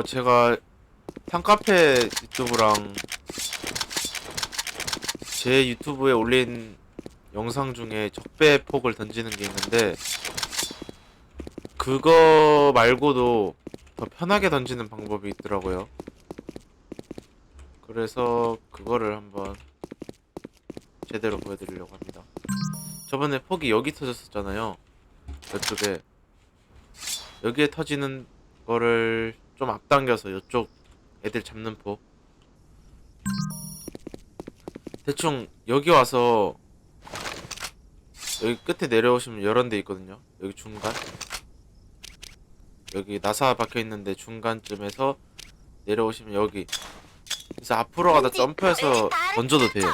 제가 탕카페 유튜브랑 제 유튜브에 올린 영상 중에 적배폭을 던지는 게 있는데, 그거 말고도 더 편하게 던지는 방법이 있더라고요. 그래서 그거를 한번 제대로 보여드리려고 합니다. 저번에 폭이 여기 터졌었잖아요. 이쪽에. 여기에 터지는 거를 좀 앞당겨서 이쪽 애들 잡는 폭. 대충 여기 와서 여기 끝에 내려오시면 이런 데 있거든요. 여기 중간. 여기 나사 박혀있는데 중간쯤에서 내려오시면 여기. 그래서 앞으로 가다 점프해서 던져도 돼요.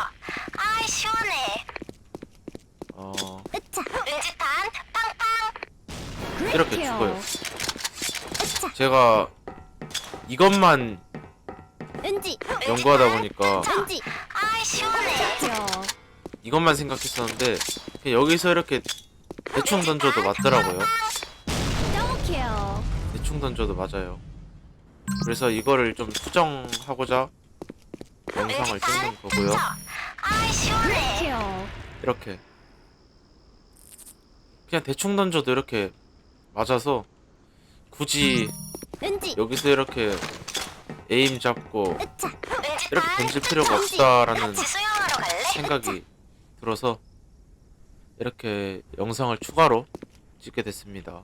아이 시원해. 으차. 은지탄 팡팡. 이렇게 죽어요. 제가 이것만 은지. 연구하다 보니까 은지. 아이 시원해. 이것만 생각했었는데, 그냥 여기서 이렇게 대충 던져도 맞더라고요. 더블킬. 대충 던져도 맞아요. 그래서 이거를 좀 수정하고자 영상을 찍는 거고요. 아이 시원해. 킬. 이렇게 그냥 대충 던져도 이렇게 맞아서 굳이 은지. 여기서 이렇게 에임 잡고 으차. 이렇게 던질 필요가 없다라는 같이 수영하러 갈래? 생각이 들어서 이렇게 영상을 추가로 찍게 됐습니다.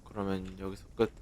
그러면 여기서 끝.